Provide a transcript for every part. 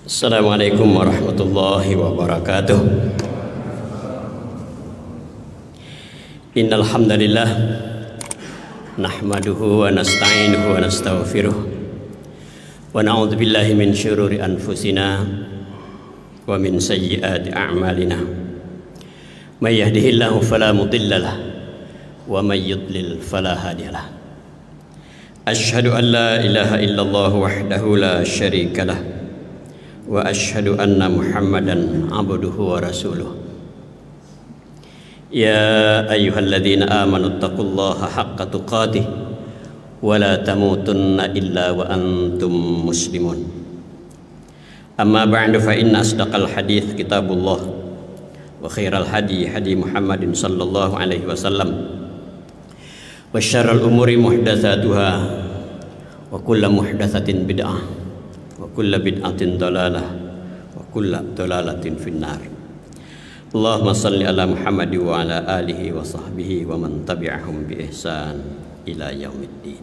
Assalamualaikum warahmatullahi wabarakatuh. Innal hamdalillah nahmaduhu wa nasta'inuhu wa nastaghfiruh wa na'udzu billahi min syururi anfusina wa min sayyiati a'malina. May yahdihillahu fala mudilla lahu wa may yudlil fala hadiya lahu. Asyhadu an la ilaha illallah wahdahu la syarika lahu wa asyhadu anna Muhammadan abduhu wa rasuluh. Ya ayyuhalladzina amanu taqullaha haqqa tuqatih wa la tamutunna illa wa antum muslimun. Amma ba'du fa inna asdaqal hadits kitabullah wa khairal hadi hadi Muhammadin sallallahu alaihi wasallam wa syarrul umuri muhdatsatuha wa kullu muhdatsatin bid'ah wa kullu bid'atin dalalah wa kullu dalalatin finnar. Allahumma salli ala Muhammad wa ala alihi wa sahbihi wa man tabi'ahum bi ihsan ila yaumiddin.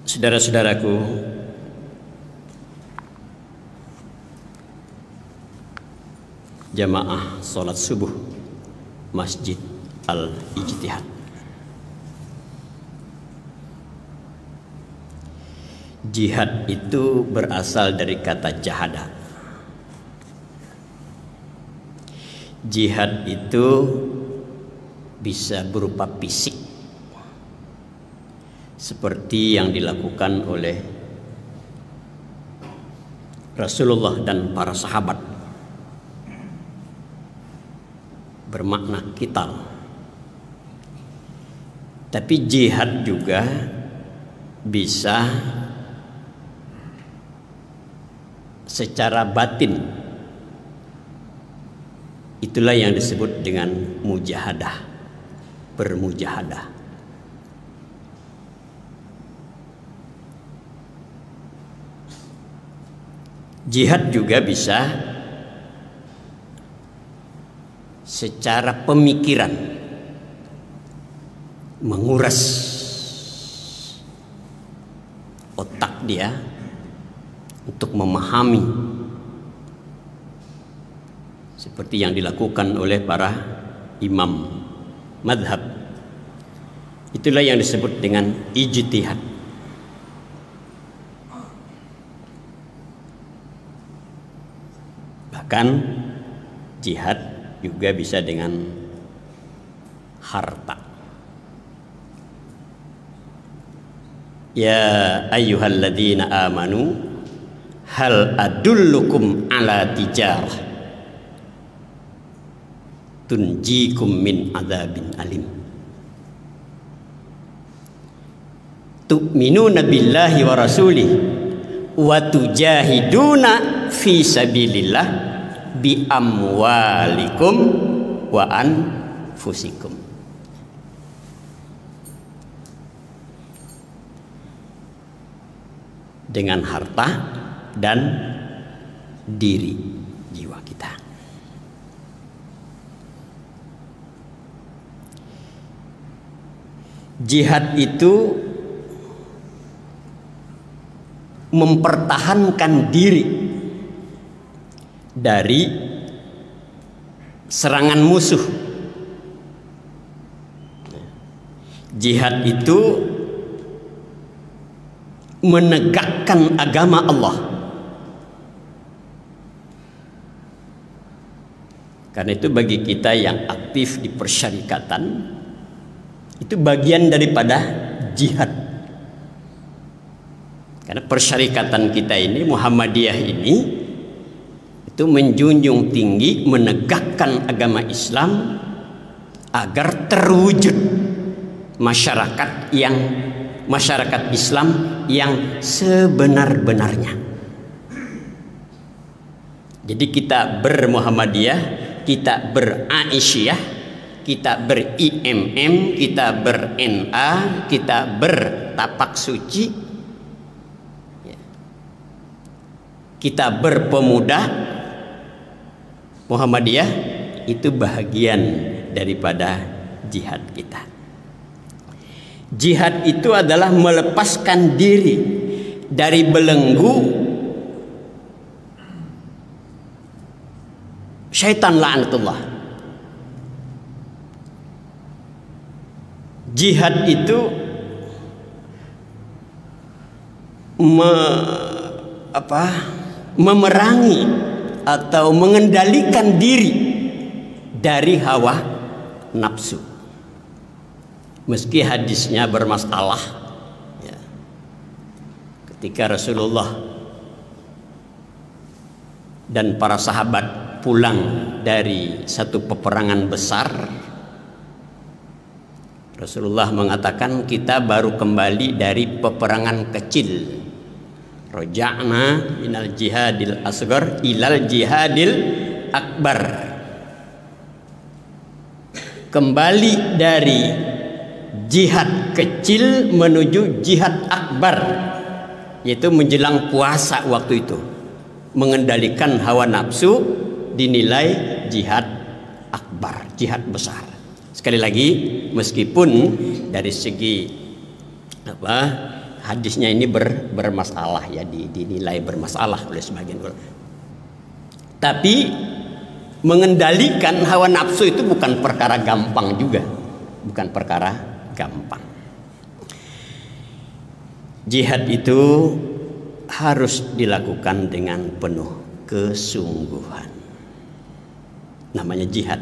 Saudara-saudaraku, jamaah salat subuh Masjid Al-Ijtihad. Jihad itu berasal dari kata jahada. Jihad itu bisa berupa fisik, seperti yang dilakukan oleh Rasulullah dan para sahabat, bermakna qital. Tapi jihad juga bisa secara batin. Itulah yang disebut dengan mujahadah, bermujahadah. Jihad juga bisa secara pemikiran, menguras otak dia untuk memahami, seperti yang dilakukan oleh para imam madhab. Itulah yang disebut dengan ijtihad. Bahkan jihad juga bisa dengan harta. Ya ayyuhalladzina amanu hal adullukum ala tijarah tunjikum min adzabin alim tu'minuna billahi wa rasulih wa tujahiduna fi sabilillah bi amwalikum wa anfusikum. Dengan harta dan diri jiwa kita. Jihad itu mempertahankan diri dari serangan musuh. Jihad itu menegakkan agama Allah. Karena itu bagi kita yang aktif di persyarikatan, itu bagian daripada jihad. Karena persyarikatan kita ini, Muhammadiyah ini, itu menjunjung tinggi menegakkan agama Islam agar terwujud masyarakat Islam yang sebenar-benarnya. Jadi kita ber-Muhammadiyah, kita ber-Aisyah, kita ber-IMM, kita ber-NA, kita bertapak suci, kita berpemuda. Muhammadiyah itu bahagian daripada jihad kita. Jihad itu adalah melepaskan diri dari belenggu syaitan la'natullah. Jihad itu memerangi atau mengendalikan diri dari hawa nafsu. Meski hadisnya bermasalah, ya. Ketika Rasulullah dan para sahabat pulang dari satu peperangan besar, Rasulullah mengatakan, kita baru kembali dari peperangan kecil. Roja'na minal jihadil asghar ilal jihadil akbar. Kembali dari jihad kecil menuju jihad akbar, yaitu menjelang puasa waktu itu. Mengendalikan hawa nafsu dinilai jihad akbar, jihad besar. Sekali lagi, meskipun dari segi hadisnya ini bermasalah, ya, dinilai bermasalah oleh sebagian ulama. Tapi mengendalikan hawa nafsu itu bukan perkara gampang juga, bukan perkara gampang. Jihad itu harus dilakukan dengan penuh kesungguhan. Namanya jihad.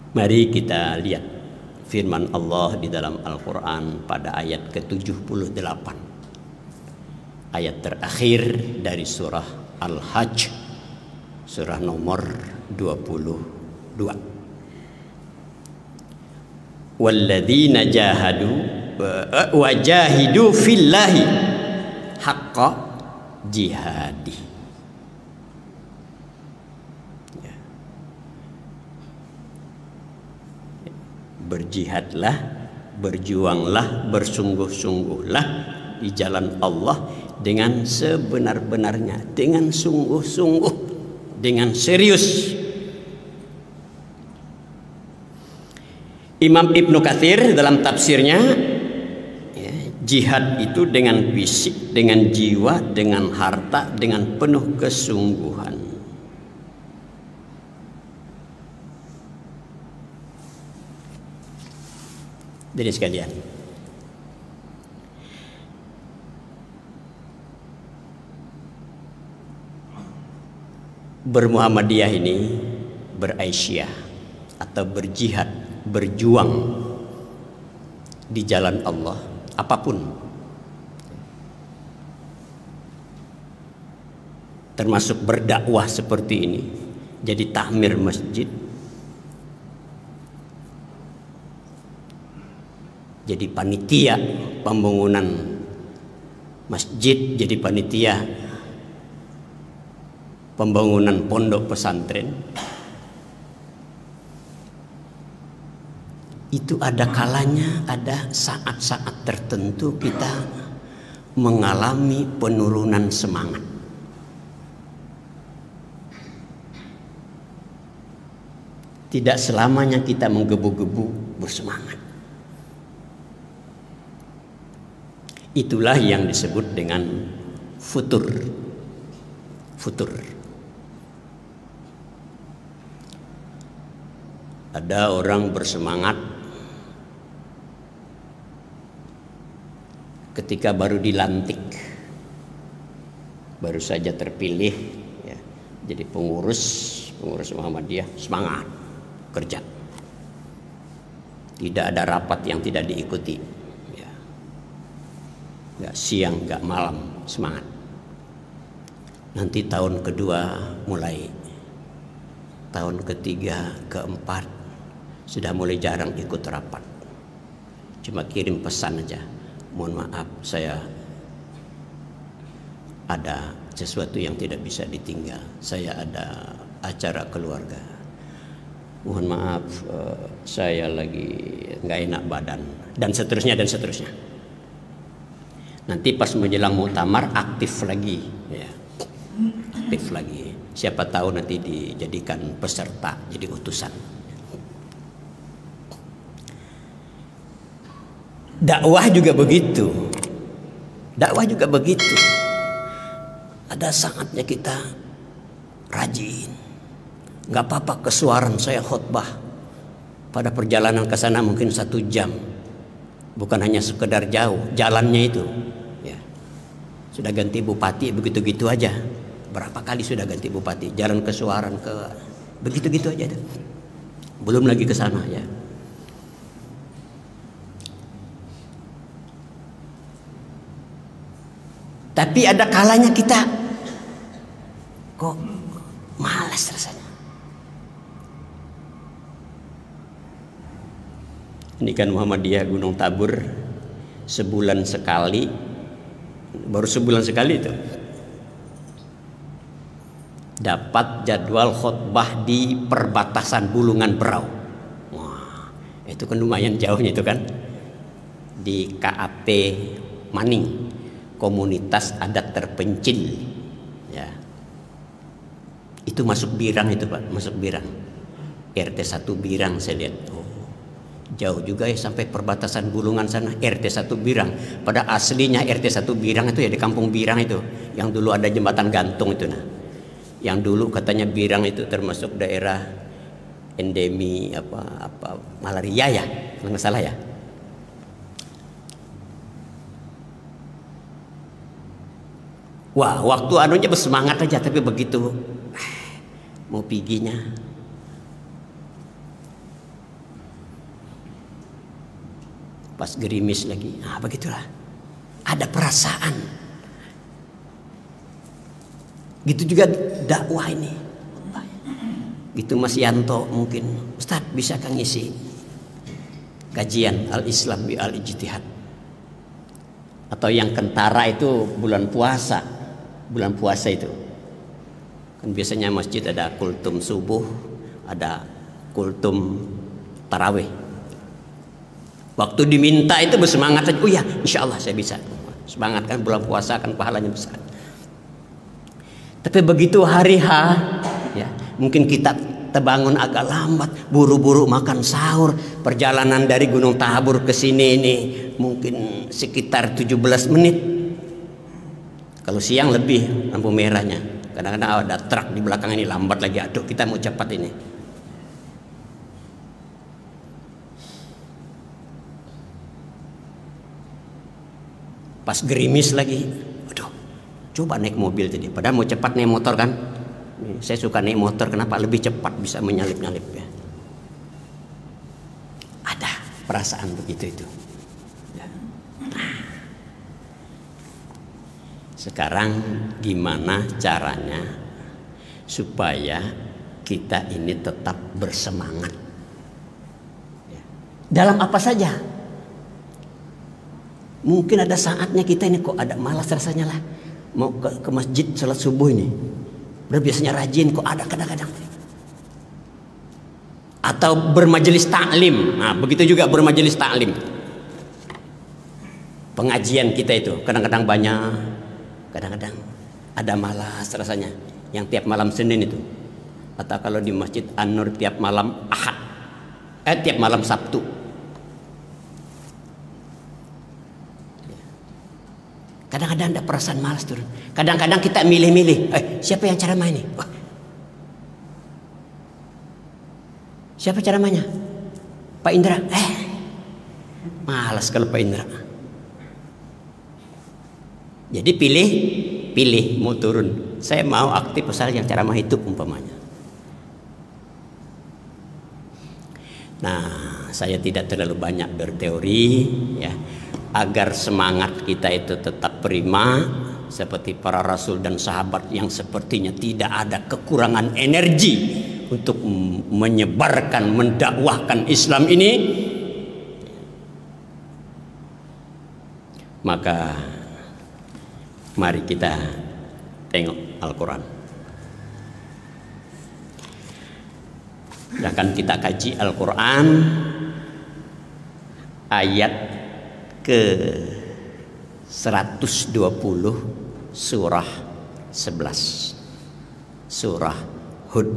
Mari kita lihat firman Allah di dalam Al-Quran pada ayat ke-78, ayat terakhir dari surah Al-Hajj, surah nomor 22. Walladzina jahadu wajahidu fillahi haqqa jihadi. Berjihadlah, berjuanglah, bersungguh-sungguhlah di jalan Allah dengan sebenar-benarnya, dengan sungguh-sungguh, dengan serius. Imam Ibnu Katsir dalam tafsirnya, ya, jihad itu dengan fisik, dengan jiwa, dengan harta, dengan penuh kesungguhan. Jadi sekalian, bermuhammadiyah ini beraisyah atau berjihad, berjuang di jalan Allah apapun, termasuk berdakwah seperti ini, jadi tahmir masjid, jadi panitia pembangunan masjid, jadi panitia pembangunan pondok pesantren. Itu ada kalanya, ada saat-saat tertentu kita mengalami penurunan semangat. Tidak selamanya kita menggebu-gebu bersemangat. Itulah yang disebut dengan futur. Futur. Ada orang bersemangat ketika baru dilantik, baru saja terpilih, ya, jadi pengurus Muhammadiyah, semangat kerja. Tidak ada rapat yang tidak diikuti. Gak siang, gak malam, semangat. Nanti tahun kedua mulai, tahun ketiga, keempat sudah mulai jarang ikut rapat, cuma kirim pesan aja, mohon maaf saya ada sesuatu yang tidak bisa ditinggal, saya ada acara keluarga, mohon maaf saya lagi nggak enak badan, dan seterusnya dan seterusnya. Nanti pas menjelang muktamar aktif lagi, ya, aktif lagi. Siapa tahu nanti dijadikan peserta, jadi utusan. Dakwah juga begitu. Dakwah juga begitu. Ada saatnya kita rajin. Nggak apa-apa kesuaran saya khutbah. Pada perjalanan ke sana mungkin 1 jam. Bukan hanya sekedar jauh, jalannya itu. Ya. Sudah ganti bupati begitu-gitu aja. Berapa kali sudah ganti bupati? Jalan kesuaran ke begitu-gitu aja. Belum lagi ke sana ya. Tapi ada kalanya kita kok malas rasanya. Ini kan Muhammadiyah Gunung Tabur sebulan sekali, baru sebulan sekali itu dapat jadwal khutbah di perbatasan Bulungan Berau. Wah, itu kan lumayan jauhnya itu kan, di KAP Maning, komunitas adat terpencil ya. Itu masuk Birang itu Pak, masuk Birang, RT 1 Birang. Saya lihat jauh juga ya, sampai perbatasan Bulungan sana, RT 1 Birang. Pada aslinya RT 1 Birang itu ya di kampung Birang itu, yang dulu ada jembatan gantung itu. Nah, yang dulu katanya Birang itu termasuk daerah endemi apa malaria ya, kalau nggak salah ya. Wah, waktu anunya bersemangat aja, tapi begitu mau piginya pas gerimis lagi. Nah, begitulah. Ada perasaan. Gitu juga dakwah ini. Gitu Mas Yanto mungkin, Ustaz bisa kan ngisi kajian Al-Islam bi Al-Ijtihad. Atau yang Kentara itu bulan puasa. Bulan puasa itu. Kan biasanya masjid ada kultum subuh, ada kultum tarawih. Waktu diminta itu bersemangat aja. Oh ya, insya Allah saya bisa. Semangat kan, bulan puasa kan pahalanya besar. Tapi begitu hari H, ya, mungkin kita terbangun agak lambat, buru-buru makan sahur, perjalanan dari Gunung Tabur ke sini ini mungkin sekitar 17 menit. Kalau siang lebih lampu merahnya. Kadang-kadang ada truk di belakang ini lambat lagi. Aduh, kita mau cepat ini. Pas gerimis lagi, aduh, coba naik mobil tadi. Padahal mau cepat naik motor kan. Saya suka naik motor, kenapa lebih cepat bisa menyalip-nyalip ya. Ada perasaan begitu itu. Sekarang gimana caranya supaya kita ini tetap bersemangat dalam apa saja. Mungkin ada saatnya kita ini kok ada malas rasanya lah, mau ke masjid salat subuh ini. Udah biasanya rajin, kok ada kadang-kadang. Atau bermajelis taklim. Nah, begitu juga bermajelis taklim. Pengajian kita itu kadang-kadang banyak, kadang-kadang ada malas rasanya. Yang tiap malam Senin itu. Atau kalau di Masjid An-Nur tiap malam Ahad. Tiap malam Sabtu. Kadang-kadang ada perasaan malas turun. Kadang-kadang kita milih-milih. Siapa yang ceramah ini? Siapa ceramahnya? Pak Indra. Malas kalau Pak Indra. Jadi pilih mau turun. Saya mau aktif pasal yang ceramah itu umpamanya. Nah, saya tidak terlalu banyak berteori ya. Agar semangat kita itu tetap prima seperti para rasul dan sahabat yang sepertinya tidak ada kekurangan energi untuk menyebarkan, mendakwahkan Islam ini, maka mari kita tengok Al-Quran dan akan kita kaji Al-Quran ayat ke 120 surah 11 surah Hud.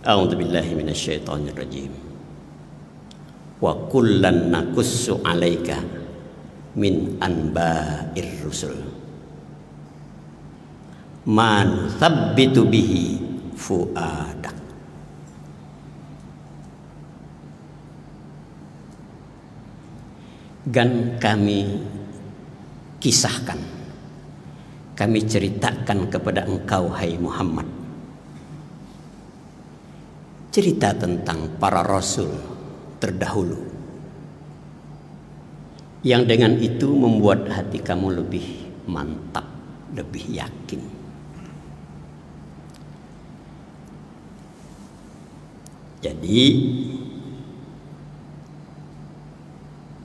A'udzu billahi minasyaitonir rajim. Wa kullan naqussu 'alaika min anba'ir rusul man thabbitu bihi fuadak. Dan kami kisahkan, kami ceritakan kepada engkau hai Muhammad, cerita tentang para rasul terdahulu, yang dengan itu membuat hati kamu lebih mantap, lebih yakin. Jadi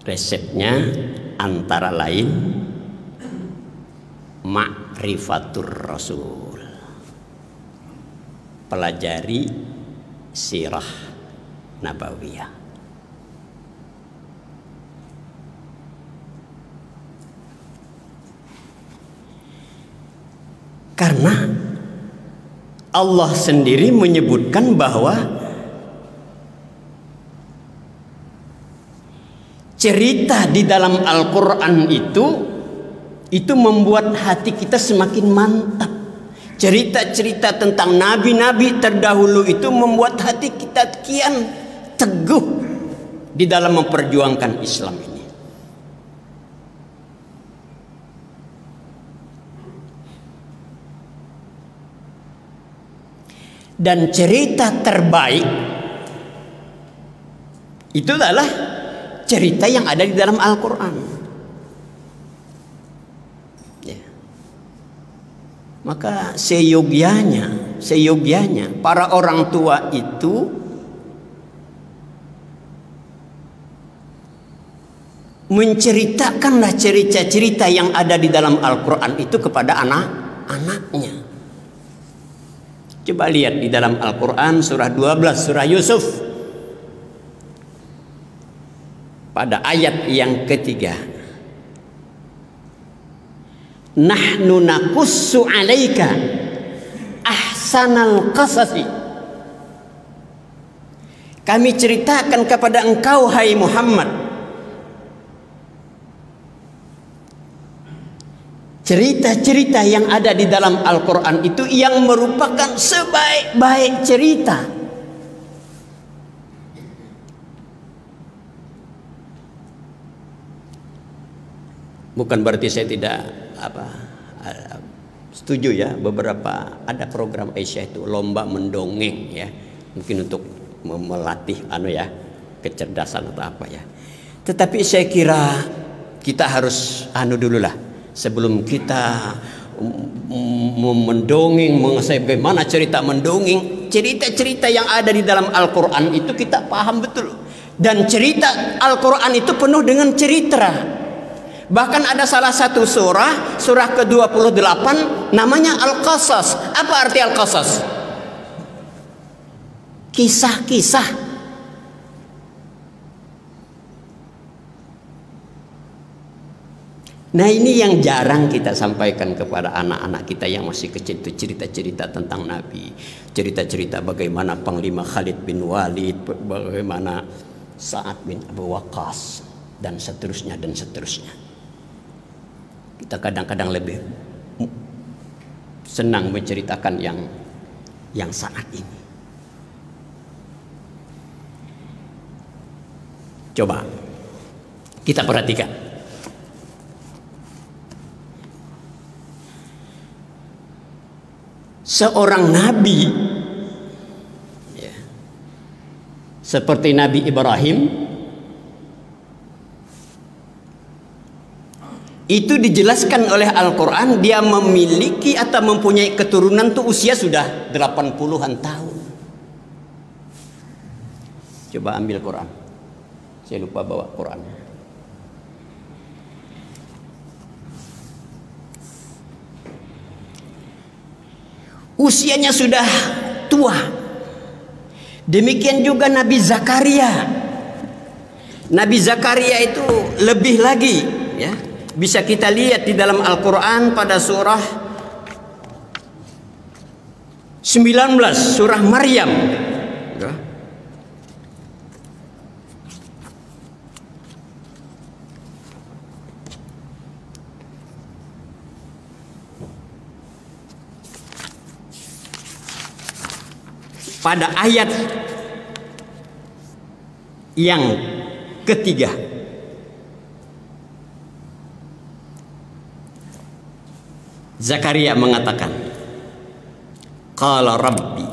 resepnya antara lain ma'rifatur rasul, pelajari sirah nabawiyah. Karena Allah sendiri menyebutkan bahwa cerita di dalam Al-Quran itu membuat hati kita semakin mantap. Cerita-cerita tentang nabi-nabi terdahulu itu membuat hati kita kian teguh di dalam memperjuangkan Islam ini. Dan cerita terbaik itu adalah cerita yang ada di dalam Al-Quran. Ya. Maka seyogyanya para orang tua itu menceritakanlah cerita-cerita yang ada di dalam Al-Quran itu kepada anak-anaknya. Coba lihat di dalam Al-Quran surah 12, surah Yusuf. Pada ayat yang ketiga, nahnu nakussu alaika ahsanal qasasi. Kami ceritakan kepada engkau hai Muhammad cerita-cerita yang ada di dalam Al-Quran itu yang merupakan sebaik-baik cerita. Bukan berarti saya tidak setuju ya, beberapa ada program Aisyah itu lomba mendongeng ya, mungkin untuk melatih kecerdasan atau apa ya. Tetapi saya kira kita harus dulu lah. Sebelum kita mendongeng, mengenai bagaimana cerita mendongeng, cerita-cerita yang ada di dalam Al-Quran itu kita paham betul. Dan cerita Al-Quran itu penuh dengan cerita. Bahkan ada salah satu surah ke-28 namanya Al-Qasas. Apa arti Al-Qasas? Kisah-kisah. Nah, ini yang jarang kita sampaikan kepada anak-anak kita yang masih kecil, itu cerita-cerita tentang Nabi, cerita-cerita bagaimana Panglima Khalid bin Walid, bagaimana Sa'ad bin Abu Waqqas, dan seterusnya dan seterusnya. Kita kadang-kadang lebih senang menceritakan yang saat ini. Coba kita perhatikan. Seorang nabi ya, seperti Nabi Ibrahim itu dijelaskan oleh Al-Quran, dia memiliki atau mempunyai keturunan tuh usia sudah 80-an tahun. Coba ambil Quran, saya lupa bawa Quran. Usianya sudah tua. Demikian juga Nabi Zakaria. Nabi Zakaria itu lebih lagi ya. Bisa kita lihat di dalam Al-Quran pada surah 19, surah Maryam. pada ayat yang ketiga, Zakaria mengatakan, qala rabbi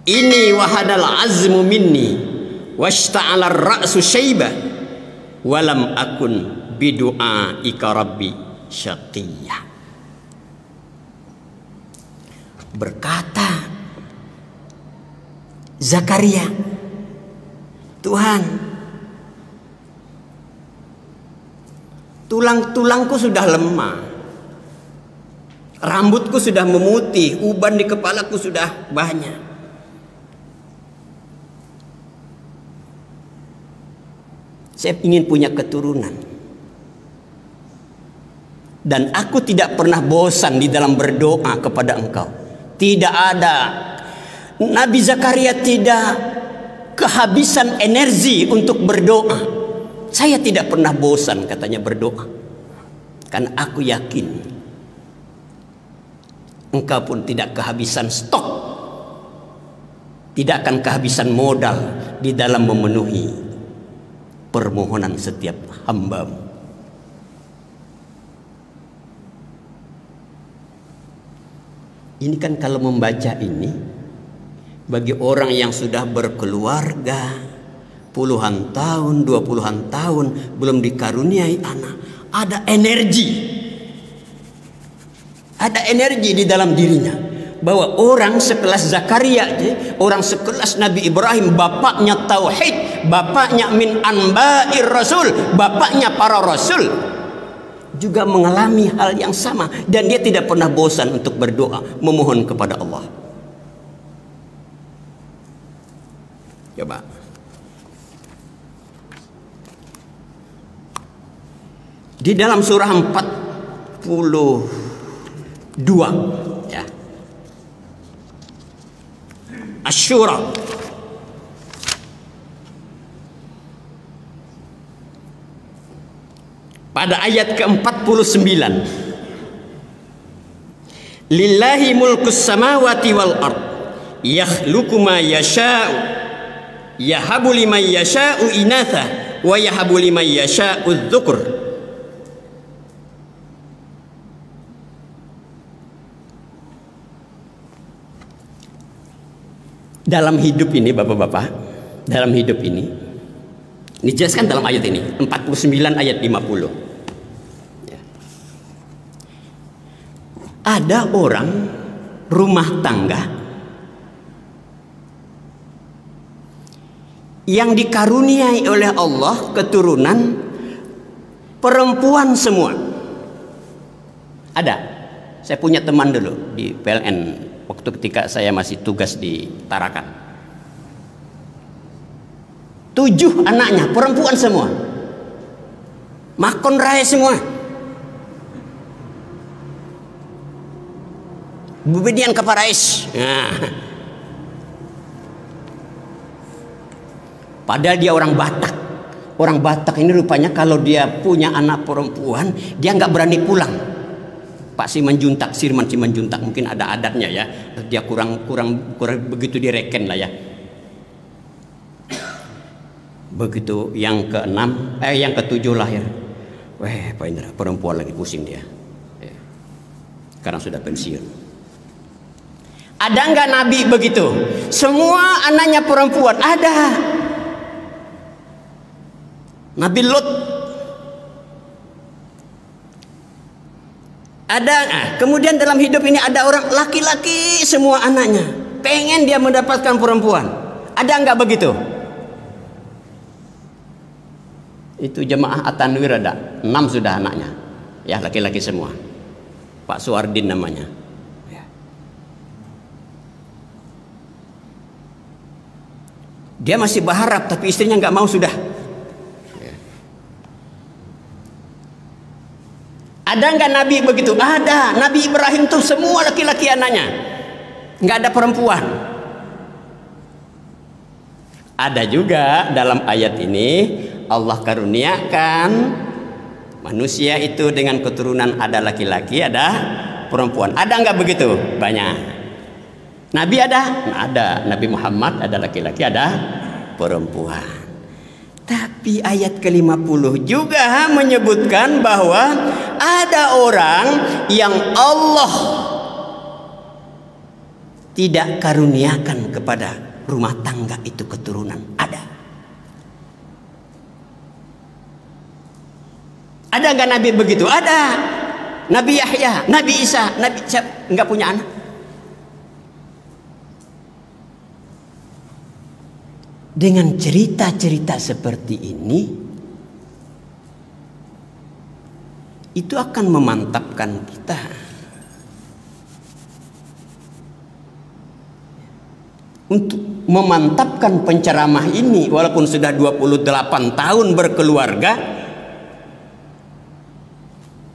inni wahadal azmu minni washta'ala ar-ra'su syaiba walam akun bidu'aika rabbi syaqiyya. Berkata Zakaria, Tuhan, tulang-tulangku sudah lemah, rambutku sudah memutih, uban di kepalaku sudah banyak. Saya ingin punya keturunan. Dan aku tidak pernah bosan di dalam berdoa kepada Engkau. Tidak ada. Nabi Zakaria tidak kehabisan energi untuk berdoa. Saya tidak pernah bosan katanya berdoa. Karena aku yakin Engkau pun tidak kehabisan stok, tidak akan kehabisan modal di dalam memenuhi permohonan setiap hamba-Mu. Ini kan kalau membaca ini, bagi orang yang sudah berkeluarga puluhan tahun, 20-an tahun belum dikaruniai anak, ada energi. Ada energi di dalam dirinya, bahwa orang sekelas Zakaria, orang sekelas Nabi Ibrahim, bapaknya tauhid, bapaknya min anba'ir rasul, bapaknya para rasul, juga mengalami hal yang sama, dan dia tidak pernah bosan untuk berdoa memohon kepada Allah. Coba di dalam surah 42 ya, Asy-Syura, pada ayat ke-49, lillahi mulkus samawati wal ard yakhluqu ma yasha'u yahabu liman yasha'u inatha wa yahabu liman yasha'u adh-dhukr. Dalam hidup ini Bapak-bapak, dalam hidup ini dijelaskan dalam ayat ini 49 ayat 50 ya. Ada orang rumah tangga yang dikaruniai oleh Allah keturunan perempuan semua. Ada. Saya punya teman dulu di PLN waktu ketika saya masih tugas di Tarakan. 7 anaknya perempuan semua, makon raya semua, bubedian kaparais. Nah. Padahal dia orang Batak. Orang Batak ini rupanya kalau dia punya anak perempuan, dia nggak berani pulang. Pak Simanjuntak, Sirman Simanjuntak, mungkin ada adatnya ya. Dia kurang begitu direken lah ya. Begitu yang ke-6, yang ke-7 lahir. Weh, Pak Indra, perempuan lagi pusing dia. Sekarang sudah pensiun. Ada nggak Nabi begitu? Semua anaknya perempuan. Ada. Nabi Lot. Ada. Kemudian dalam hidup ini ada orang laki-laki semua anaknya. Pengen dia mendapatkan perempuan. Ada nggak begitu? Itu jemaah At-Tanwir ada 6 sudah anaknya. Ya, laki-laki semua. Pak Suwardin namanya. Ya. Dia masih berharap tapi istrinya nggak mau sudah. Ya. Ada nggak Nabi begitu? Ada. Nabi Ibrahim tuh semua laki-laki anaknya. Nggak ada perempuan. Ada juga dalam ayat ini Allah karuniakan manusia itu dengan keturunan ada laki-laki, ada perempuan. Ada nggak begitu? Banyak. Nabi ada? Ada. Nabi Muhammad ada laki-laki, ada perempuan. Tapi ayat ke-50 juga menyebutkan bahwa ada orang yang Allah tidak karuniakan kepada rumah tangga itu keturunan. Ada. Ada nggak Nabi begitu? Ada. Nabi Yahya, Nabi Isa, Nabi nggak punya anak. Dengan cerita-cerita seperti ini, itu akan memantapkan kita. Untuk memantapkan penceramah ini, walaupun sudah 28 tahun berkeluarga,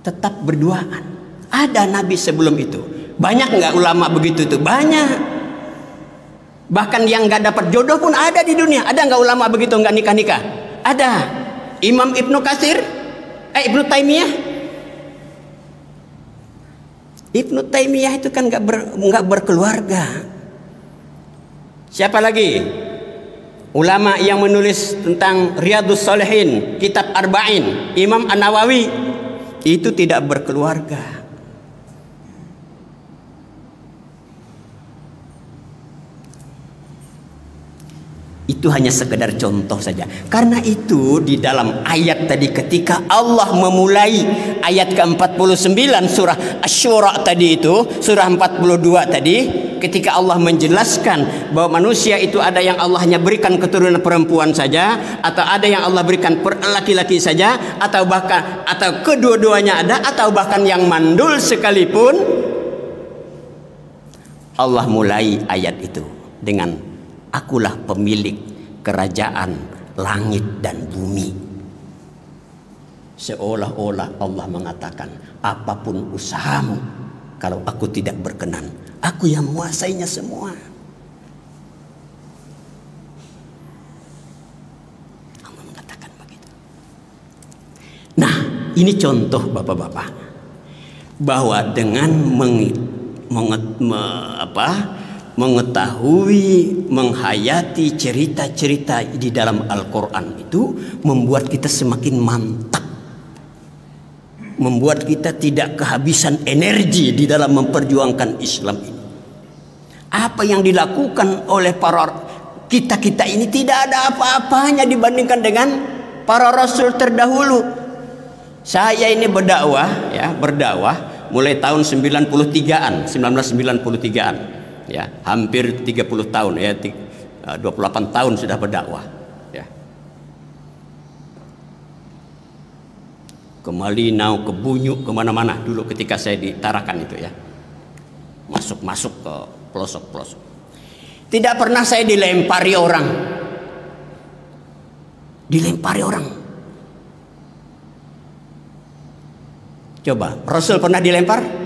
tetap berduaan. Ada Nabi sebelum itu. Banyak nggak ulama begitu tuh? Banyak. Bahkan yang nggak dapat jodoh pun ada di dunia. Ada nggak ulama begitu nggak nikah-nikah? Ada. Imam Ibnu Katsir, Ibnu Taimiyah. Ibnu Taimiyah itu kan nggak berkeluarga. Siapa lagi? Ulama yang menulis tentang Riyadhus Shalihin, kitab Arba'in, Imam An-Nawawi, itu tidak berkeluarga. Itu hanya sekedar contoh saja. Karena itu di dalam ayat tadi ketika Allah memulai ayat ke-49 surah Asy-Syura tadi itu, surah 42 tadi, ketika Allah menjelaskan bahwa manusia itu ada yang Allah hanya berikan keturunan perempuan saja, atau ada yang Allah berikan laki-laki saja, atau bahkan kedua-duanya ada, atau bahkan yang mandul sekalipun, Allah mulai ayat itu dengan akulah pemilik kerajaan langit dan bumi. Seolah-olah Allah mengatakan, apapun usahamu, kalau aku tidak berkenan, aku yang menguasainya semua. Allah mengatakan begitu. Nah, ini contoh bapak-bapak, bahwa dengan mengetahui, menghayati cerita-cerita di dalam Al-Quran itu membuat kita semakin mantap, membuat kita tidak kehabisan energi di dalam memperjuangkan Islam ini. Apa yang dilakukan oleh para kita ini tidak ada apa-apanya dibandingkan dengan para rasul terdahulu. Saya ini berdakwah mulai tahun 1993-an. Ya, hampir 30 tahun ya, 28 tahun sudah berdakwah ya. Ke Malinau, ke Bunyuk, kemana-mana dulu ketika saya di Tarakan itu ya, masuk ke pelosok-pelosok. Tidak pernah saya dilempari orang. Coba, Rasul pernah dilempar?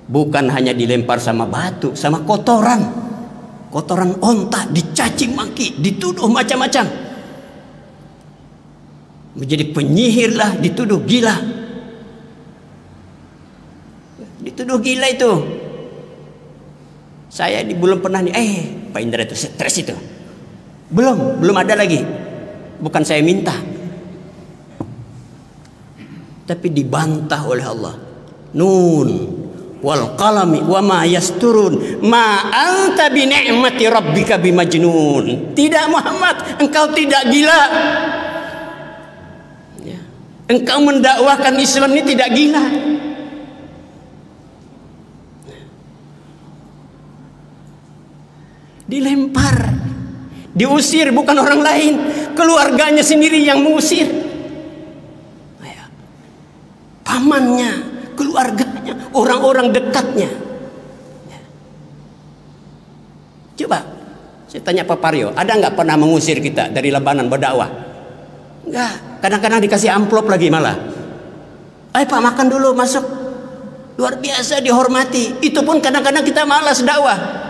Bukan hanya dilempar sama batu, sama kotoran onta, dicaci maki, dituduh macam-macam. Menjadi penyihir lah, dituduh gila. Dituduh gila itu. Saya belum pernah nih, Pak Indra itu stres itu. Belum ada lagi. Bukan saya minta. Tapi dibantah oleh Allah. Nun wal qalami wa ma yasturun ma anta bi ni'mati rabbika bimajnun. Tidak Muhammad, engkau tidak gila ya. Engkau mendakwahkan Islam ini tidak gila. Dilempar, diusir, bukan orang lain, keluarganya sendiri yang mengusir, pamannya, keluarganya, orang-orang dekatnya. Coba saya tanya Pak Paryo, ada nggak pernah mengusir kita dari Lebanon berdakwah? Enggak, kadang-kadang dikasih amplop lagi malah. Ayo Pak, makan dulu, masuk. Luar biasa dihormati. Itu pun kadang-kadang kita malas dakwah.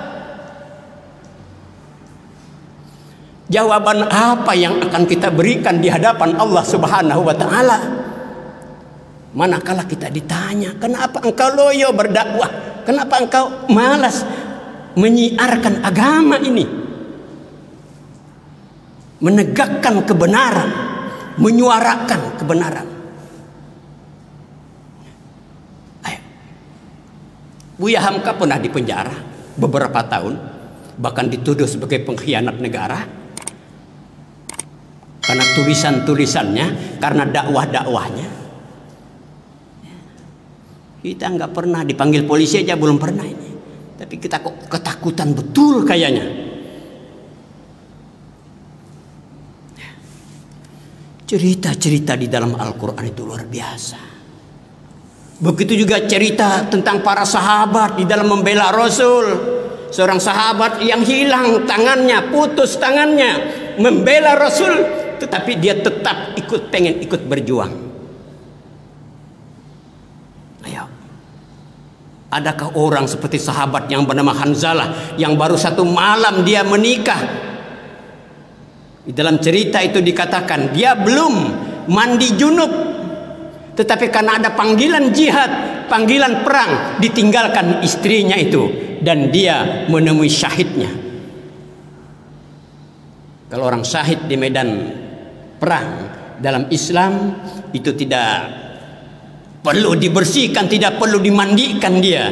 Jawaban apa yang akan kita berikan di hadapan Allah Subhanahu wa taala? Manakala kita ditanya, kenapa engkau loyo berdakwah? Kenapa engkau malas? menyiarkan agama ini, menegakkan kebenaran, menyuarakan kebenaran. Ayo. Buya Hamka pernah dipenjara beberapa tahun, bahkan dituduh sebagai pengkhianat negara karena tulisan-tulisannya, karena dakwah-dakwahnya. Kita nggak pernah dipanggil polisi aja, belum pernah ini. Tapi kita kok ketakutan betul kayaknya. Cerita-cerita di dalam Al-Quran itu luar biasa. Begitu juga cerita tentang para sahabat di dalam membela Rasul. Seorang sahabat yang hilang tangannya, putus tangannya, membela Rasul, tetapi dia tetap pengen ikut berjuang. Adakah orang seperti sahabat yang bernama Hanzalah yang baru 1 malam dia menikah? Di dalam cerita itu dikatakan dia belum mandi junub, tetapi karena ada panggilan jihad, panggilan perang, ditinggalkan istrinya itu dan dia menemui syahidnya. Kalau orang syahid di medan perang dalam Islam itu tidak perlu dibersihkan, tidak perlu dimandikan dia.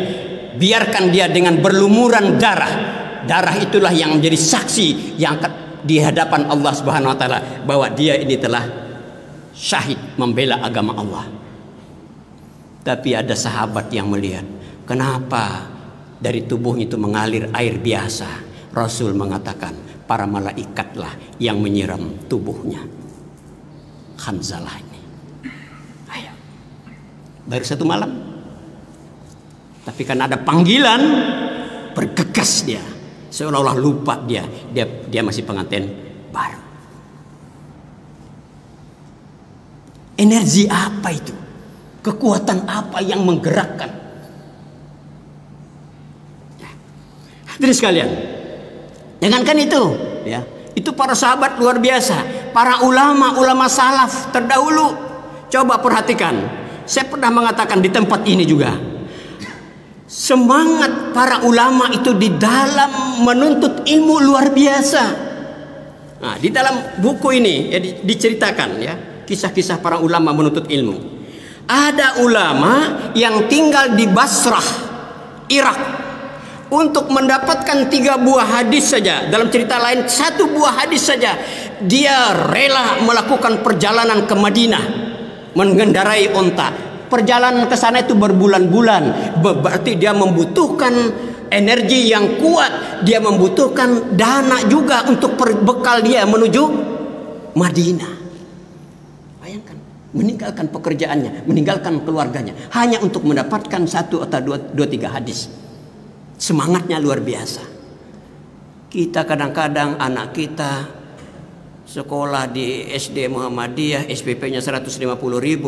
Biarkan dia dengan berlumuran darah. Darah itulah yang menjadi saksi yang di hadapan Allah Subhanahu wa taala bahwa dia ini telah syahid membela agama Allah. Tapi ada sahabat yang melihat, kenapa dari tubuhnya itu mengalir air biasa? Rasul mengatakan, para malaikatlah yang menyiram tubuhnya Hanzalah ini. Baru 1 malam, tapi karena ada panggilan, bergegas dia, seolah-olah lupa dia masih pengantin baru. Energi apa itu? Kekuatan apa yang menggerakkan? Hadirin sekalian, jangankan itu, ya, itu para sahabat luar biasa, para ulama salaf terdahulu. Coba perhatikan. Saya pernah mengatakan di tempat ini juga, semangat para ulama itu di dalam menuntut ilmu luar biasa. Nah, di dalam buku ini ya, diceritakan ya kisah-kisah para ulama menuntut ilmu. Ada ulama yang tinggal di Basrah, Irak, untuk mendapatkan 3 buah hadis saja. Dalam cerita lain 1 buah hadis saja dia rela melakukan perjalanan ke Madinah, mengendarai onta. Perjalanan ke sana itu berbulan-bulan. Berarti dia membutuhkan energi yang kuat, dia membutuhkan dana juga untuk bekal dia menuju Madinah. Bayangkan, meninggalkan pekerjaannya, meninggalkan keluarganya hanya untuk mendapatkan 1 atau 2-3 hadis. Semangatnya luar biasa. Kita kadang-kadang anak kita sekolah di SD Muhammadiyah, SPP-nya 150.000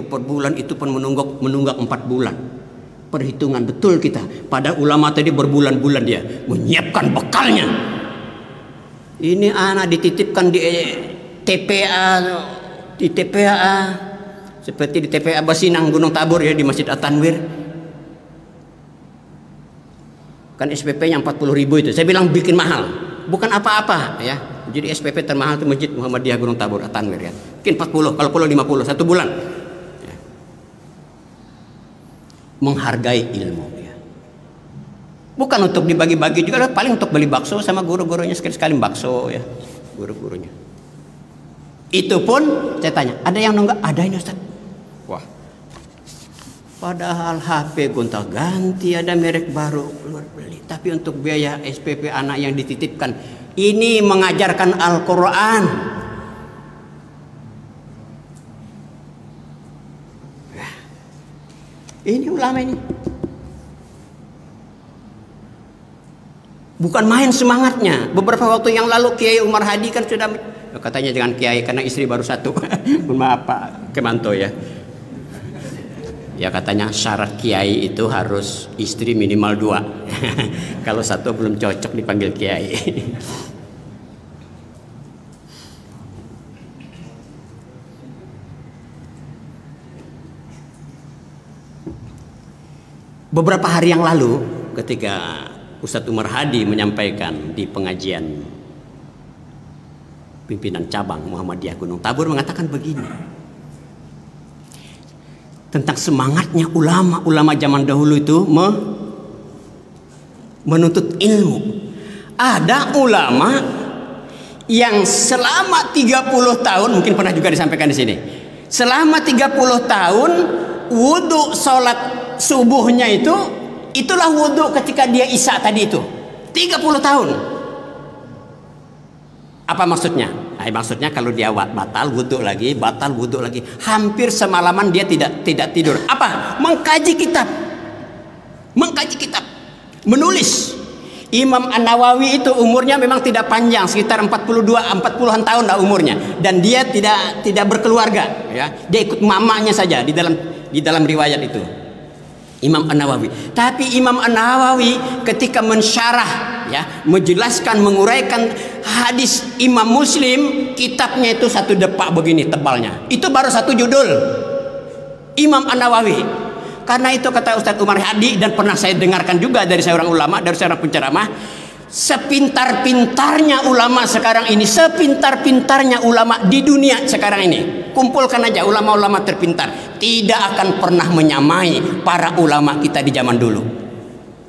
per bulan, itu pun menunggak 4 bulan. Perhitungan betul kita. Pada ulama tadi berbulan-bulan dia menyiapkan bekalnya. Ini anak dititipkan di TPA, seperti di TPA Basinang Gunung Tabor ya, di Masjid At-Tanwir. Kan SPP-nya 40.000 itu. Saya bilang bikin mahal, bukan apa-apa ya. Jadi SPP termahal itu Masjid Muhammadiyah Gunung Tabor At-Tanwir ya. Mungkin 40, kalau perlu 50 1 bulan. Ya. Menghargai ilmu ya. Bukan untuk dibagi-bagi juga, paling untuk beli bakso sama guru-gurunya, sekali-sekali bakso ya, guru-gurunya. Itu pun saya tanya, ada yang nunggak? Ada ini Ustaz. Wah. Padahal HP gonta-ganti, ada merek baru keluar beli. Tapi untuk biaya SPP anak yang dititipkan, ini mengajarkan Al-Quran. Ini ulama ini. Bukan main semangatnya. Beberapa waktu yang lalu Kiai Umar Hadi kan sudah, katanya jangan Kiai karena istri baru 1. Maaf Pak Kemanto ya. Ya katanya syarat Kiai itu harus istri minimal 2. Kalau 1 belum cocok dipanggil Kiai. Beberapa hari yang lalu ketika Ustadz Umar Hadi menyampaikan di pengajian pimpinan cabang Muhammadiyah Gunung Tabur, mengatakan begini tentang semangatnya ulama zaman dahulu itu menuntut ilmu. Ada ulama yang selama 30 tahun, mungkin pernah juga disampaikan di sini, selama 30 tahun wudhu sholat subuhnya itulah wudhu ketika dia isya tadi itu. 30 tahun. Apa maksudnya? Maksudnya kalau dia batal wudhu lagi, hampir semalaman dia tidak tidur. Apa? Mengkaji kitab, menulis. Imam An-Nawawi itu umurnya memang tidak panjang, sekitar 40-an tahun lah umurnya, dan dia tidak berkeluarga, ya. Dia ikut mamanya saja di dalam riwayat itu. Imam An-Nawawi. Tapi Imam An-Nawawi ketika mensyarah, ya, menjelaskan, menguraikan hadis Imam Muslim, kitabnya itu 1 depak begini tebalnya. Itu baru 1 judul. Imam An-Nawawi. Karena itu kata Ustadz Umar Hadi, dan pernah saya dengarkan juga dari seorang ulama, dari seorang penceramah, sepintar-pintarnya ulama sekarang ini, sepintar-pintarnya ulama di dunia sekarang ini, kumpulkan aja ulama-ulama terpintar, tidak akan pernah menyamai para ulama kita di zaman dulu.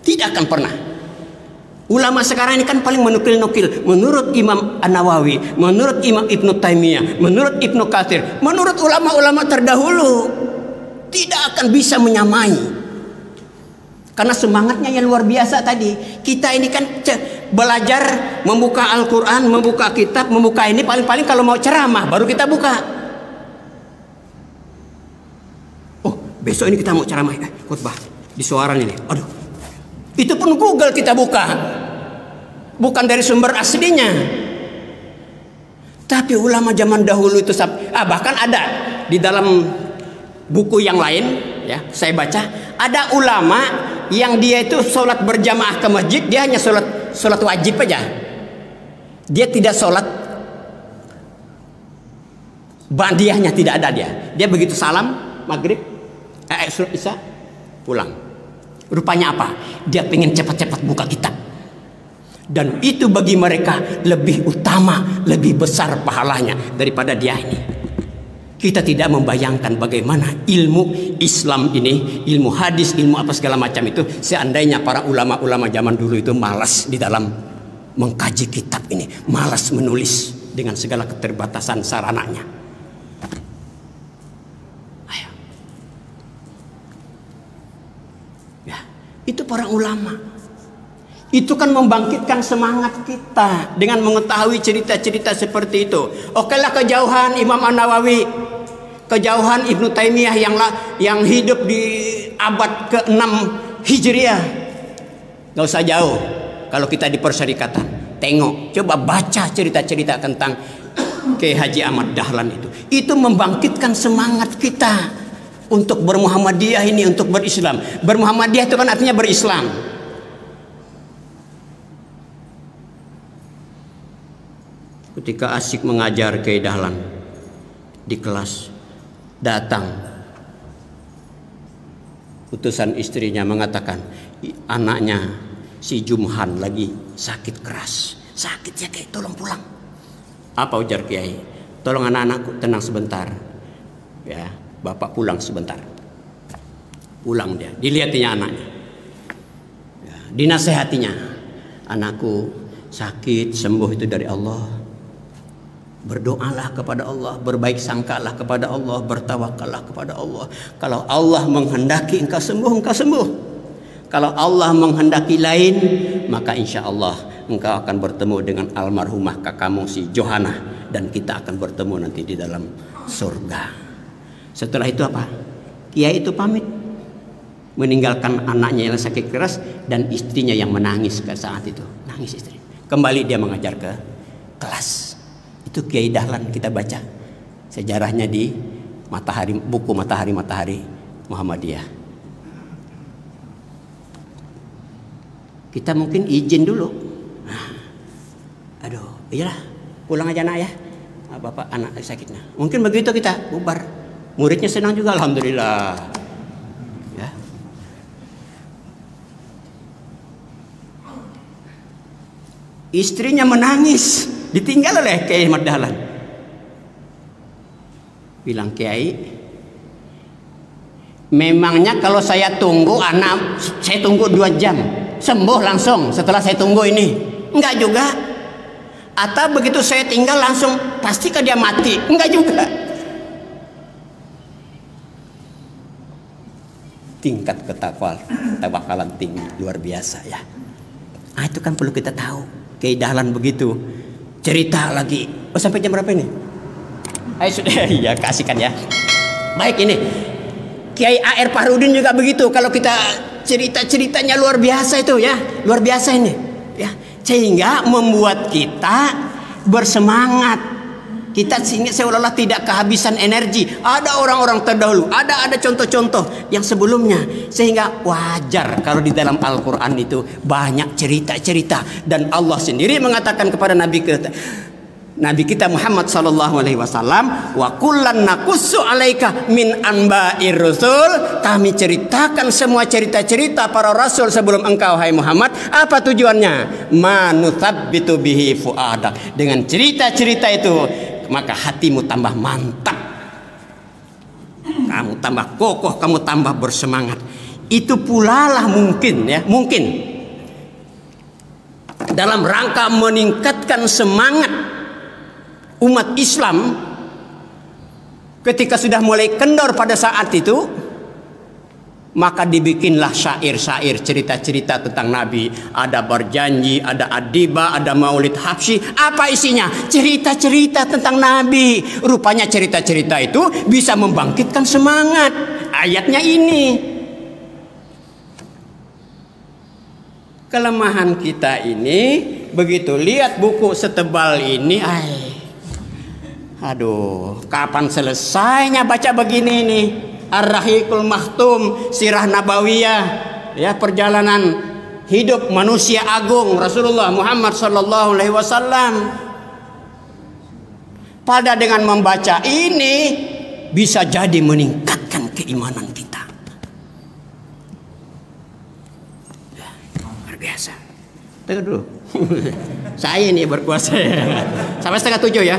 Tidak akan pernah. Ulama sekarang ini kan paling menukil-nukil. Menurut Imam An-Nawawi, menurut Imam Ibnu Taimiyah, menurut Ibnu Katsir, menurut ulama-ulama terdahulu, tidak akan bisa menyamai. Karena semangatnya yang luar biasa tadi. Kita ini kan belajar membuka Al-Quran, membuka kitab, membuka ini paling-paling kalau mau ceramah baru kita buka. Oh, besok ini kita mau ceramah, khutbah di Suaran ini. Aduh, itu pun Google kita buka, bukan dari sumber aslinya. Tapi ulama zaman dahulu itu bahkan ada di dalam buku yang lain, ya, saya baca ada ulama yang dia itu sholat berjamaah ke masjid, dia hanya sholat wajib aja, dia tidak sholat ba'diyahnya, tidak ada dia begitu salam maghrib, sholat isya, pulang. Rupanya apa? Dia pengen cepat-cepat buka kitab, dan itu bagi mereka lebih utama, lebih besar pahalanya daripada dia ini. Kita tidak membayangkan bagaimana ilmu Islam ini, ilmu hadis, ilmu apa segala macam itu, seandainya para ulama-ulama zaman dulu itu malas di dalam mengkaji kitab ini, malas menulis dengan segala keterbatasan sarananya. Ayo. Ya, itu para ulama. Itu kan membangkitkan semangat kita dengan mengetahui cerita-cerita seperti itu. Okelah kejauhan Imam An-Nawawi, kejauhan Ibnu Taimiyah yang hidup di abad ke-6 Hijriah. Gak usah jauh. Kalau kita di Perserikatan, tengok, coba baca cerita-cerita tentang Kiai Haji Ahmad Dahlan itu. Itu membangkitkan semangat kita untuk bermuhammadiyah ini, untuk berislam. Bermuhammadiyah itu kan artinya berislam. Ketika asik mengajar Kiai Dahlan di kelas, datang utusan istrinya mengatakan anaknya si Jumhan lagi sakit keras. Sakit ya Kiai, tolong pulang. Apa ujar Kiai? Tolong anak-anakku tenang sebentar, ya, bapak pulang sebentar. Pulang dia, dilihatinya anaknya, ya, dinasehatinya, anakku sakit, sembuh itu dari Allah. Berdoalah kepada Allah, berbaik sangkalah kepada Allah, bertawakallah kepada Allah. Kalau Allah menghendaki engkau sembuh, engkau sembuh. Kalau Allah menghendaki lain, maka insya Allah engkau akan bertemu dengan almarhumah kakakmu si Johana, dan kita akan bertemu nanti di dalam surga. Setelah itu apa? Kiai itu pamit, meninggalkan anaknya yang sakit keras dan istrinya yang menangis ke saat itu. Nangis istri. Kembali dia mengajar ke kelas. Itu Kiai Dahlan, kita baca sejarahnya di buku Matahari Muhammadiyah. Kita mungkin izin dulu. Aduh, iyalah, pulang aja nak ya. Bapak anak sakitnya. Mungkin begitu kita bubar. Muridnya senang juga, alhamdulillah. Ya. Istrinya menangis, ditinggal oleh Kiai Ahmad Dahlan. Bilang, Kiai, memangnya kalau saya tunggu anak, saya tunggu 2 jam, sembuh langsung setelah saya tunggu ini? Enggak juga. Atau begitu saya tinggal langsung, pastikah dia mati? Enggak juga. Tingkat ketawakalan tinggi, luar biasa ya. Nah, itu kan perlu kita tahu. Kiai Dahlan begitu. Cerita lagi. Oh, sampai jam berapa ini? Ayo sudah, ya kasihkan ya. Baik, ini Kiai A.R. Fahrudin juga begitu. Kalau kita cerita-ceritanya luar biasa itu ya, luar biasa ini ya, sehingga membuat kita bersemangat. Kita sehingga seolah-olah tidak kehabisan energi. Ada orang-orang terdahulu, ada contoh-contoh yang sebelumnya, sehingga wajar kalau di dalam Al-Quran itu banyak cerita-cerita. Dan Allah sendiri mengatakan kepada Nabi kita Muhammad sallallahu alaihi wasallam, wa kullan naqussu alaika min anba'ir rusul. Kami ceritakan semua cerita-cerita para rasul sebelum engkau, hai Muhammad. Apa tujuannya? Manuthabbitu bihi fuadak. Dengan cerita-cerita itu maka hatimu tambah mantap, kamu tambah kokoh, kamu tambah bersemangat. Itu pula lah mungkin dalam rangka meningkatkan semangat umat Islam ketika sudah mulai kendor pada saat itu, maka dibikinlah syair-syair, cerita-cerita tentang Nabi. Ada berjanji, ada adiba, ada maulid habsyi. Apa isinya? Cerita-cerita tentang Nabi. Rupanya cerita-cerita itu bisa membangkitkan semangat. Ayatnya ini. Kelemahan kita ini, begitu lihat buku setebal ini, aduh, kapan selesainya baca begini nih? Ar-Rahiqul Maktum, Sirah Nabawiyah, ya, perjalanan hidup manusia agung Rasulullah Muhammad sallallahu alaihi wasallam. Pada dengan membaca ini bisa jadi meningkatkan keimanan kita. Ya, luar biasa. Tunggu dulu. Saya ini berkuasa sampai 6:30 ya.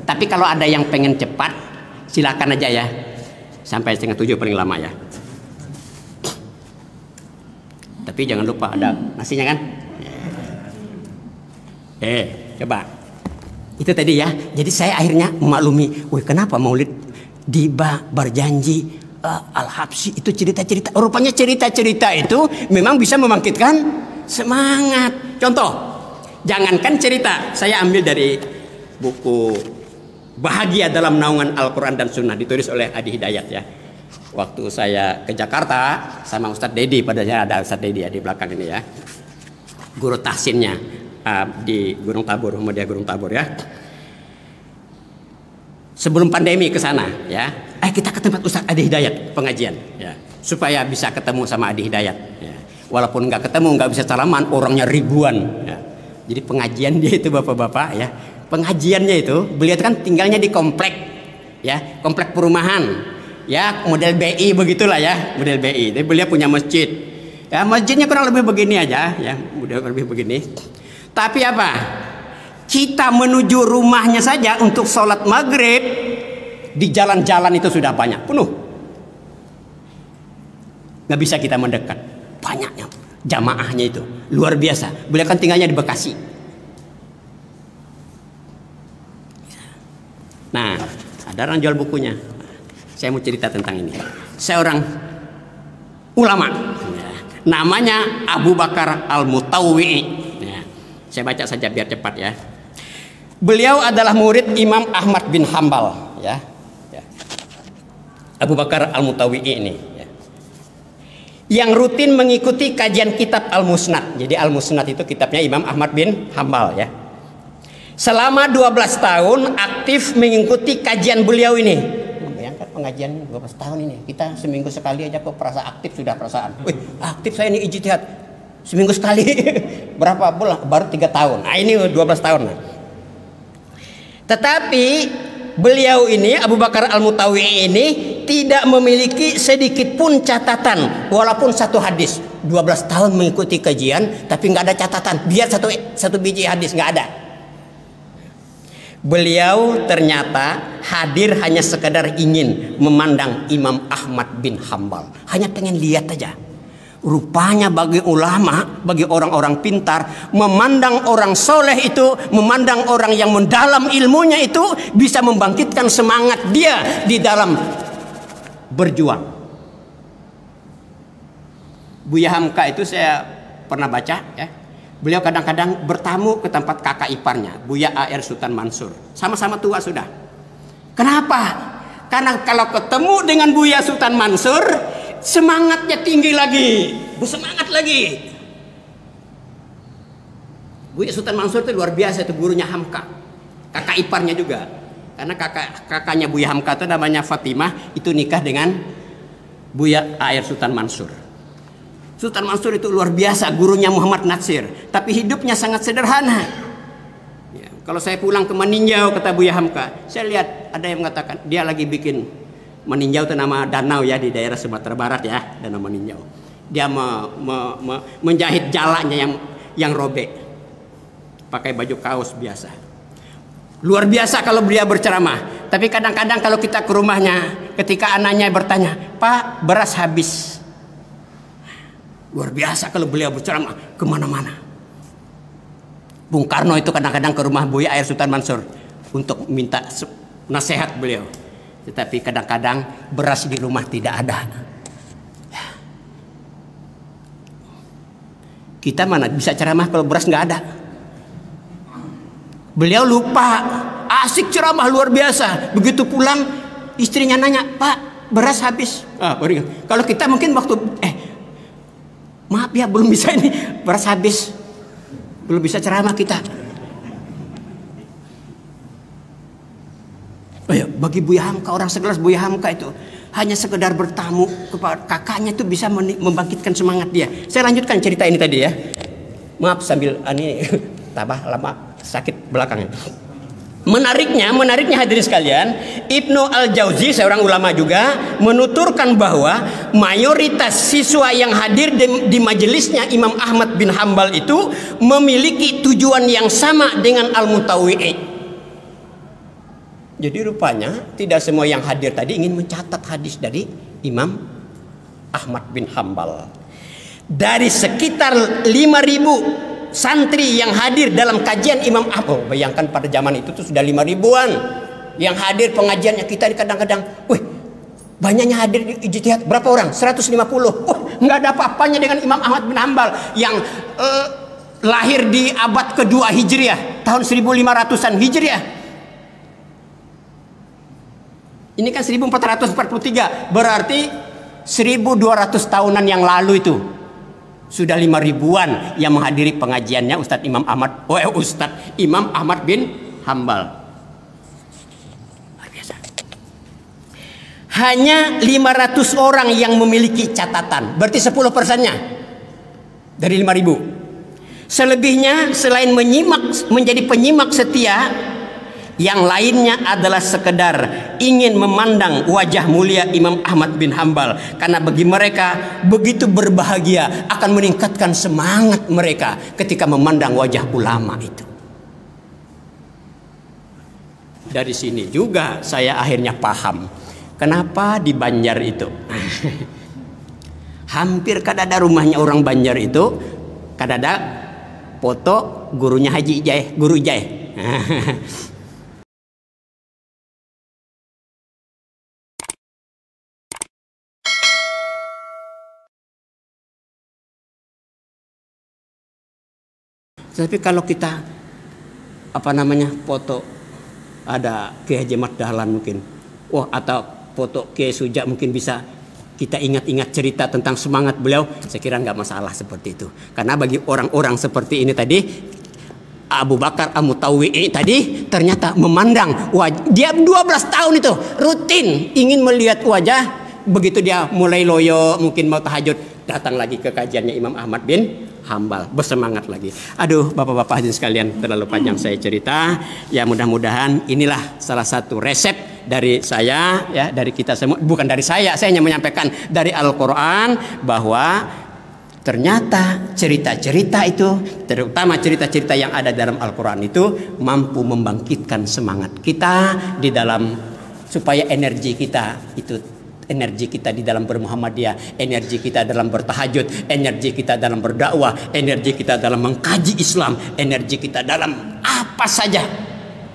Tapi kalau ada yang pengen cepat, silakan aja ya. Sampai 6:30 paling lama ya. Tapi jangan lupa ada nasinya kan. Coba. Itu tadi ya. Jadi saya akhirnya memaklumi, kenapa maulid diba berjanji al-habsyi itu cerita-cerita. Rupanya cerita-cerita itu memang bisa membangkitkan semangat. Contoh, jangankan cerita, saya ambil dari buku Bahagia dalam Naungan Al-Quran dan Sunnah, ditulis oleh Adi Hidayat ya. Waktu saya ke Jakarta sama Ustadz Dedi, padanya ada Ustadz Dedi ya di belakang ini ya, guru tahsinnya di Gunung Tabur, Muhammadiyah Gunung Tabur ya. Sebelum pandemi ke sana ya, kita ke tempat Ustadz Adi Hidayat pengajian ya, supaya bisa ketemu sama Adi Hidayat ya. Walaupun nggak ketemu, nggak bisa salaman, orangnya ribuan ya. Jadi pengajian dia itu bapak-bapak ya, pengajiannya itu beliau kan tinggalnya di komplek ya, komplek perumahan ya, model BI begitulah ya, model BI. Jadi beliau punya masjid ya, masjidnya kurang lebih begini aja ya, udah lebih begini. Tapi apa, kita menuju rumahnya saja untuk sholat maghrib di jalan-jalan itu sudah banyak, penuh, nggak bisa kita mendekat, banyaknya jamaahnya itu luar biasa. Beliau kan tinggalnya di Bekasi. Nah, ada orang jual bukunya. Saya mau cerita tentang ini. Seorang ulama, namanya Abu Bakar Al-Mutawwi'i. Saya baca saja biar cepat ya. Beliau adalah murid Imam Ahmad bin Hambal ya. Abu Bakar Al-Mutawwi'i ini ya, yang rutin mengikuti kajian kitab Al-Musnad. Jadi Al-Musnad itu kitabnya Imam Ahmad bin Hambal ya. Selama 12 tahun aktif mengikuti kajian beliau ini. Bayangkan pengajian 12 tahun ini. Kita seminggu sekali aja kok perasa aktif sudah perasaan. Wih, aktif saya ini ijtihad. Seminggu sekali. Berapa bulan? Baru 3 tahun. Nah, ini 12 tahun. Tetapi beliau ini Abu Bakar Al-Mutawi'i ini tidak memiliki sedikit pun catatan, walaupun satu hadis. 12 tahun mengikuti kajian tapi nggak ada catatan, biar satu biji hadis nggak ada. Beliau ternyata hadir hanya sekadar ingin memandang Imam Ahmad bin Hambal, hanya pengen lihat aja. Rupanya bagi ulama, bagi orang-orang pintar, memandang orang soleh itu, memandang orang yang mendalam ilmunya itu bisa membangkitkan semangat dia di dalam berjuang. Buya Hamka itu saya pernah baca ya. Beliau kadang-kadang bertamu ke tempat kakak iparnya, Buya A.R. Sultan Mansur. Sama-sama tua sudah. Kenapa? Karena kalau ketemu dengan Buya Sultan Mansur, semangatnya tinggi lagi, bersemangat lagi. Buya Sultan Mansur itu luar biasa, itu gurunya Hamka, kakak iparnya juga. Karena kakaknya Buya Hamka itu namanya Fatimah, itu nikah dengan Buya A.R. Sultan Mansur. Sultan Mansur itu luar biasa, gurunya Muhammad Natsir, tapi hidupnya sangat sederhana. Ya, kalau saya pulang ke Meninjau, kata Buya Hamka, saya lihat ada yang mengatakan dia lagi bikin, Meninjau itu nama danau ya di daerah Sumatera Barat ya, Danau Meninjau. Dia menjahit jalanya yang robek, pakai baju kaos biasa. Luar biasa kalau beliau berceramah. Tapi kadang-kadang kalau kita ke rumahnya, ketika anaknya bertanya, Pak, beras habis. Luar biasa kalau beliau berceramah kemana-mana. Bung Karno itu kadang-kadang ke rumah Buya A.R. Sultan Mansur untuk minta nasihat beliau. Tetapi kadang-kadang beras di rumah tidak ada. Kita mana bisa ceramah kalau beras nggak ada? Beliau lupa, asik ceramah luar biasa. Begitu pulang istrinya nanya, Pak, beras habis. Kalau kita mungkin waktu maaf ya, belum bisa ini, beras habis, belum bisa ceramah kita. Bagi Buya Hamka, orang sekelas Buya Hamka itu hanya sekedar bertamu kepada kakaknya itu bisa membangkitkan semangat dia. Saya lanjutkan cerita ini tadi ya. Maaf sambil ini tambah lama sakit belakangnya. Menariknya hadirin sekalian, Ibnu Al-Jauzi seorang ulama juga menuturkan bahwa mayoritas siswa yang hadir di majelisnya Imam Ahmad bin Hambal itu memiliki tujuan yang sama dengan Al-Mutawi'i. Jadi rupanya tidak semua yang hadir tadi ingin mencatat hadis dari Imam Ahmad bin Hambal. Dari sekitar 5.000 santri yang hadir dalam kajian Imam Ahmad, bayangkan pada zaman itu tuh sudah 5.000-an yang hadir pengajiannya. Kita kadang-kadang, banyaknya hadir di ijtihad berapa orang? 150. Nggak ada apa-apanya dengan Imam Ahmad bin Hambal yang lahir di abad kedua Hijriah, tahun 1500-an Hijriah. Ini kan 1443, berarti 1200 tahunan yang lalu itu sudah 5.000-an yang menghadiri pengajiannya Ustadz Imam Ahmad bin Hambal. Biasa. Hanya 500 orang yang memiliki catatan, berarti 10%-nya dari 5.000. Selebihnya selain menjadi penyimak setia, yang lainnya adalah sekedar ingin memandang wajah mulia Imam Ahmad bin Hambal, karena bagi mereka begitu berbahagia, akan meningkatkan semangat mereka ketika memandang wajah ulama itu. Dari sini juga saya akhirnya paham kenapa di Banjar itu hampir kadada rumahnya orang Banjar itu kadada foto gurunya Haji Ijai, Guru Ijai. Tapi kalau kita foto ada Kiai Haji Ahmad Dahlan mungkin, atau foto Kiai Suja mungkin bisa kita ingat-ingat cerita tentang semangat beliau. Saya kira nggak masalah seperti itu, karena bagi orang-orang seperti ini tadi, Abu Bakar Al-Mutawi'i tadi ternyata memandang wajah, dia 12 tahun itu rutin ingin melihat wajah. Begitu dia mulai loyo, mungkin mau tahajud, datang lagi ke kajiannya Imam Ahmad bin hambal, bersemangat lagi. Aduh, bapak-bapak hadirin sekalian, terlalu panjang saya cerita. Ya mudah-mudahan inilah salah satu resep dari saya, ya dari kita semua. Bukan dari saya hanya menyampaikan dari Al-Quran bahwa ternyata cerita-cerita itu, terutama cerita-cerita yang ada dalam Al-Quran itu mampu membangkitkan semangat kita di dalam supaya energi kita itu, energi kita di dalam bermuhammadiyah, energi kita dalam bertahajud, energi kita dalam berdakwah, energi kita dalam mengkaji Islam, energi kita dalam apa saja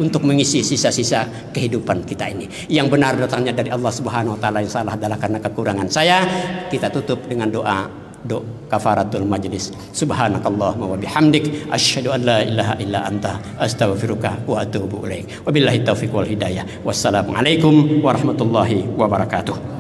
untuk mengisi sisa-sisa kehidupan kita ini. Yang benar datangnya dari Allah Subhanahu wa taala, yang salah adalah karena kekurangan saya. Kita tutup dengan doa kafaratul majlis. Subhanakallahumma wa bihamdik asyhadu an la ilaha illa anta astaghfiruka wa atubu ilaik. Wabillahi taufiq wal hidayah. Wassalamualaikum warahmatullahi wabarakatuh.